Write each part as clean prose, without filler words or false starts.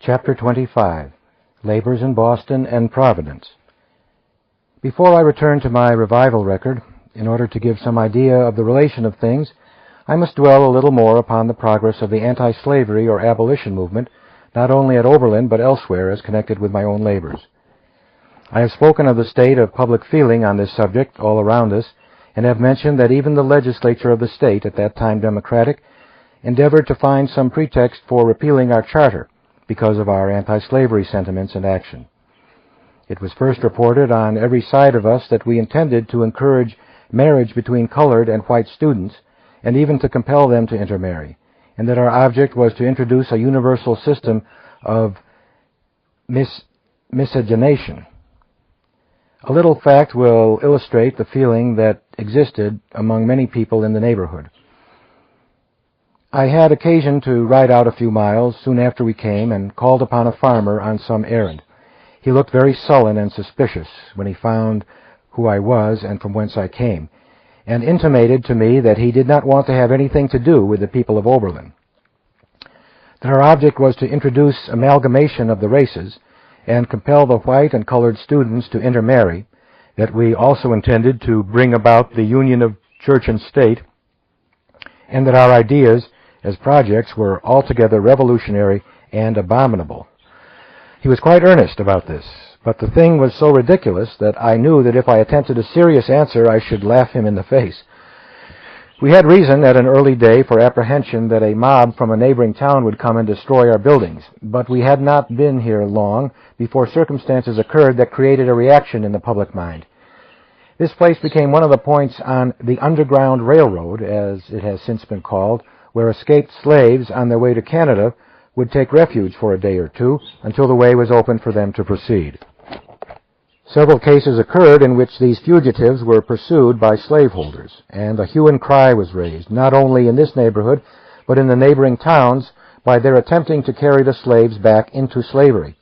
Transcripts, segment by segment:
Chapter 25. Labors in Boston and Providence. Before I return to my revival record, in order to give some idea of the relation of things, I must dwell a little more upon the progress of the anti-slavery or abolition movement, not only at Oberlin but elsewhere as connected with my own labors. I have spoken of the state of public feeling on this subject all around us, and have mentioned that even the legislature of the state, at that time Democratic, endeavored to find some pretext for repealing our charter because of our anti-slavery sentiments and action. It was first reported on every side of us that we intended to encourage marriage between colored and white students, and even to compel them to intermarry, and that our object was to introduce a universal system of miscegenation. A little fact will illustrate the feeling that existed among many people in the neighborhood. I had occasion to ride out a few miles soon after we came and called upon a farmer on some errand. He looked very sullen and suspicious when he found who I was and from whence I came, and intimated to me that he did not want to have anything to do with the people of Oberlin. That our object was to introduce amalgamation of the races and compel the white and colored students to intermarry, that we also intended to bring about the union of church and state, and that our ideas as projects were altogether revolutionary and abominable. He was quite earnest about this, but the thing was so ridiculous that I knew that if I attempted a serious answer I should laugh him in the face. We had reason at an early day for apprehension that a mob from a neighboring town would come and destroy our buildings, but we had not been here long before circumstances occurred that created a reaction in the public mind. This place became one of the points on the Underground Railroad, as it has since been called, where escaped slaves on their way to Canada would take refuge for a day or two until the way was open for them to proceed. Several cases occurred in which these fugitives were pursued by slaveholders, and a hue and cry was raised, not only in this neighborhood, but in the neighboring towns, by their attempting to carry the slaves back into slavery.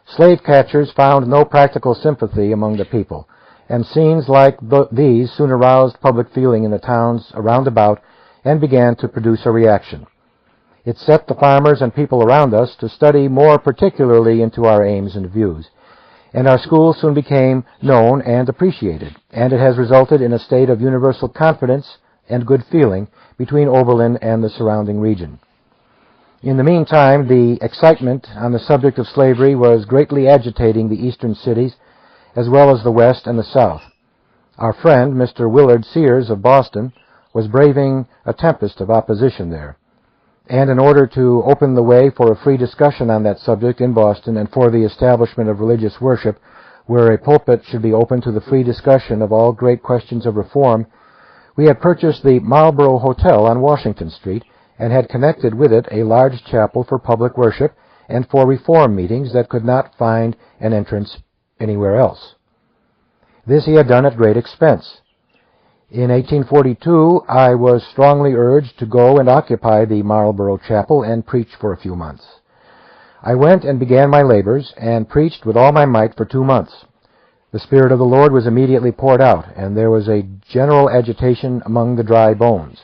Slave catchers found no practical sympathy among the people, and scenes like these soon aroused public feeling in the towns around about and began to produce a reaction. It set the farmers and people around us to study more particularly into our aims and views, and our school soon became known and appreciated, and it has resulted in a state of universal confidence and good feeling between Oberlin and the surrounding region. In the meantime, the excitement on the subject of slavery was greatly agitating the eastern cities, as well as the West and the South. Our friend, Mr. Willard Sears of Boston, was braving a tempest of opposition there, and in order to open the way for a free discussion on that subject in Boston and for the establishment of religious worship, where a pulpit should be open to the free discussion of all great questions of reform, we had purchased the Marlborough Hotel on Washington Street and had connected with it a large chapel for public worship and for reform meetings that could not find an entrance anywhere else. This he had done at great expense. In 1842, I was strongly urged to go and occupy the Marlborough Chapel and preach for a few months. I went and began my labors and preached with all my might for 2 months. The Spirit of the Lord was immediately poured out, and there was a general agitation among the dry bones.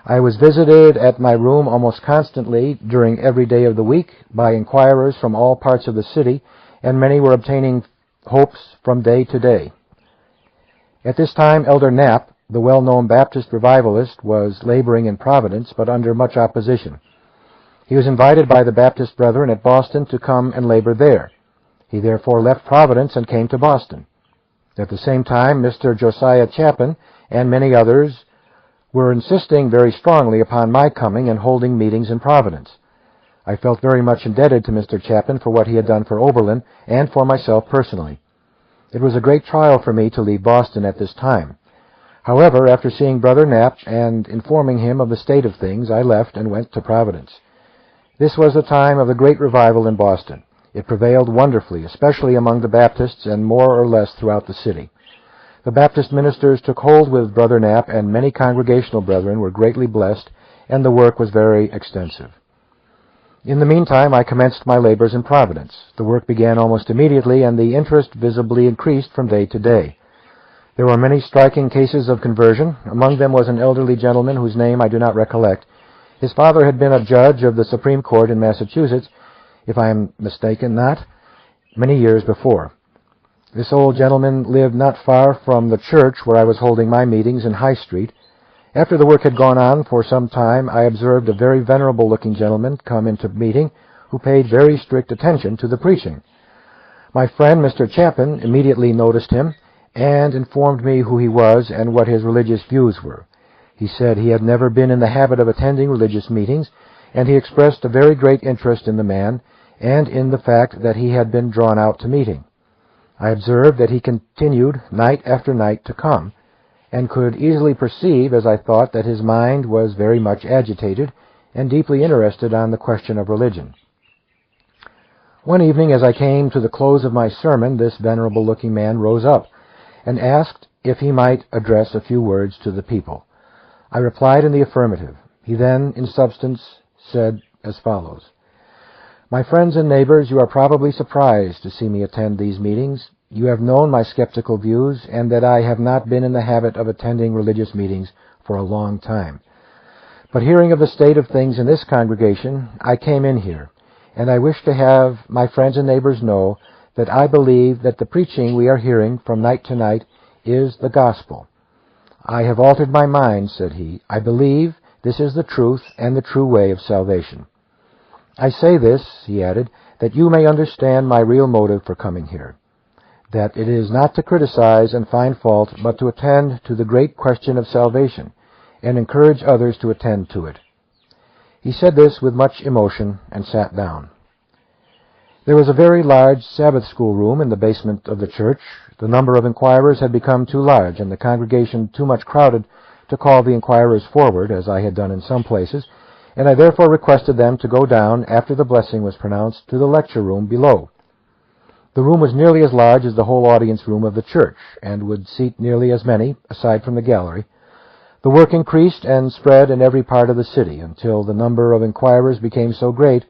I was visited at my room almost constantly during every day of the week by inquirers from all parts of the city, and many were obtaining hopes from day to day. At this time, Elder Knapp, the well-known Baptist revivalist, was laboring in Providence, but under much opposition. He was invited by the Baptist brethren at Boston to come and labor there. He therefore left Providence and came to Boston. At the same time, Mr. Josiah Chapin and many others were insisting very strongly upon my coming and holding meetings in Providence. I felt very much indebted to Mr. Chapin for what he had done for Oberlin and for myself personally. It was a great trial for me to leave Boston at this time. However, after seeing Brother Knapp and informing him of the state of things, I left and went to Providence. This was the time of the great revival in Boston. It prevailed wonderfully, especially among the Baptists and more or less throughout the city. The Baptist ministers took hold with Brother Knapp, and many congregational brethren were greatly blessed, and the work was very extensive. In the meantime, I commenced my labors in Providence. The work began almost immediately, and the interest visibly increased from day to day. There were many striking cases of conversion. Among them was an elderly gentleman whose name I do not recollect. His father had been a judge of the Supreme Court in Massachusetts, if I am mistaken not, many years before. This old gentleman lived not far from the church where I was holding my meetings in High Street. After the work had gone on for some time, I observed a very venerable-looking gentleman come into meeting who paid very strict attention to the preaching. My friend, Mr. Chapin, immediately noticed him and informed me who he was and what his religious views were. He said he had never been in the habit of attending religious meetings, and he expressed a very great interest in the man and in the fact that he had been drawn out to meeting. I observed that he continued night after night to come, and could easily perceive, as I thought, that his mind was very much agitated and deeply interested on the question of religion. One evening, as I came to the close of my sermon, this venerable-looking man rose up and asked if he might address a few words to the people. I replied in the affirmative. He then, in substance, said as follows: "My friends and neighbors, you are probably surprised to see me attend these meetings. You have known my skeptical views, and that I have not been in the habit of attending religious meetings for a long time. But hearing of the state of things in this congregation, I came in here, and I wish to have my friends and neighbors know that I believe that the preaching we are hearing from night to night is the gospel. I have altered my mind," said he. "I believe this is the truth and the true way of salvation. I say this," he added, "that you may understand my real motive for coming here, that it is not to criticize and find fault, but to attend to the great question of salvation and encourage others to attend to it." He said this with much emotion and sat down. There was a very large Sabbath school room in the basement of the church. The number of inquirers had become too large, and the congregation too much crowded to call the inquirers forward, as I had done in some places, and I therefore requested them to go down, after the blessing was pronounced, to the lecture room below. The room was nearly as large as the whole audience room of the church, and would seat nearly as many, aside from the gallery. The work increased and spread in every part of the city, until the number of inquirers became so great,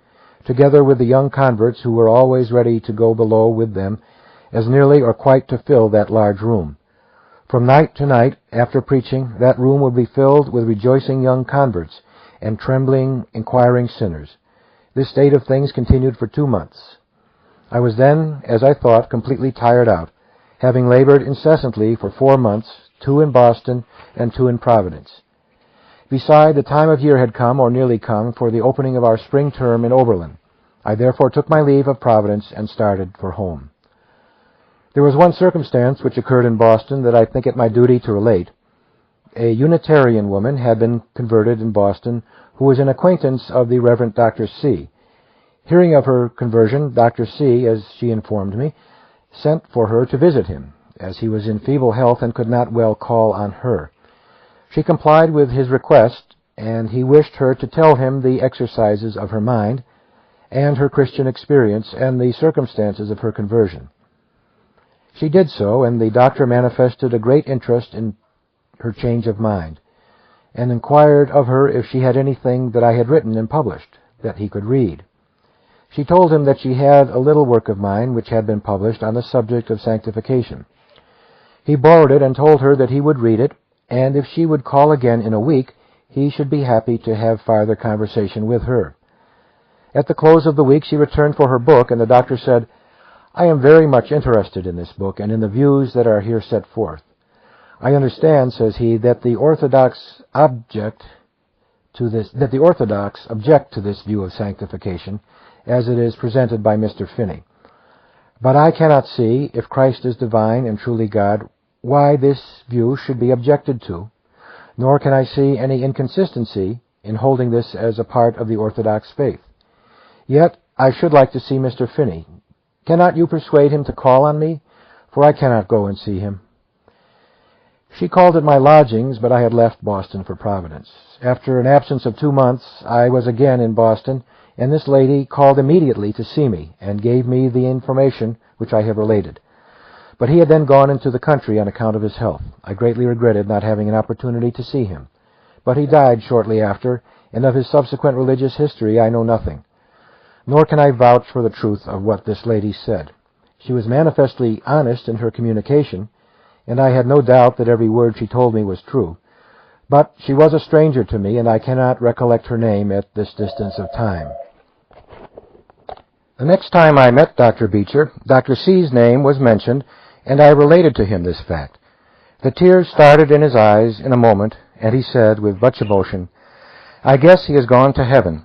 together with the young converts who were always ready to go below with them, as nearly or quite to fill that large room. From night to night, after preaching, that room would be filled with rejoicing young converts and trembling, inquiring sinners. This state of things continued for 2 months. I was then, as I thought, completely tired out, having labored incessantly for 4 months, 2 in Boston and 2 in Providence. Beside, the time of year had come, or nearly come, for the opening of our spring term in Oberlin. I therefore took my leave of Providence and started for home. There was one circumstance which occurred in Boston that I think it my duty to relate. A Unitarian woman had been converted in Boston who was an acquaintance of the Reverend Dr. C. Hearing of her conversion, Dr. C., as she informed me, sent for her to visit him, as he was in feeble health and could not well call on her. She complied with his request, and he wished her to tell him the exercises of her mind and her Christian experience and the circumstances of her conversion. She did so, and the doctor manifested a great interest in her change of mind, and inquired of her if she had anything that I had written and published that he could read. She told him that she had a little work of mine which had been published on the subject of sanctification. He borrowed it and told her that he would read it, and if she would call again in a week, he should be happy to have farther conversation with her. At the close of the week she returned for her book, and the doctor said, "I am very much interested in this book and in the views that are here set forth. I understand," says he, "that the Orthodox object to this view of sanctification as it is presented by Mr. Finney. But I cannot see, if Christ is divine and truly God, why this view should be objected to, nor can I see any inconsistency in holding this as a part of the Orthodox faith. Yet I should like to see Mr. Finney. Cannot you persuade him to call on me? For I cannot go and see him." She called at my lodgings, but I had left Boston for Providence. After an absence of 2 months, I was again in Boston, and this lady called immediately to see me, and gave me the information which I have related. But he had then gone into the country on account of his health. I greatly regretted not having an opportunity to see him. But he died shortly after, and of his subsequent religious history I know nothing. Nor can I vouch for the truth of what this lady said. She was manifestly honest in her communication, and I had no doubt that every word she told me was true. But she was a stranger to me, and I cannot recollect her name at this distance of time. The next time I met Dr. Beecher, Dr. C's name was mentioned, and I related to him this fact. The tears started in his eyes in a moment, and he said, with much emotion, "I guess he has gone to heaven.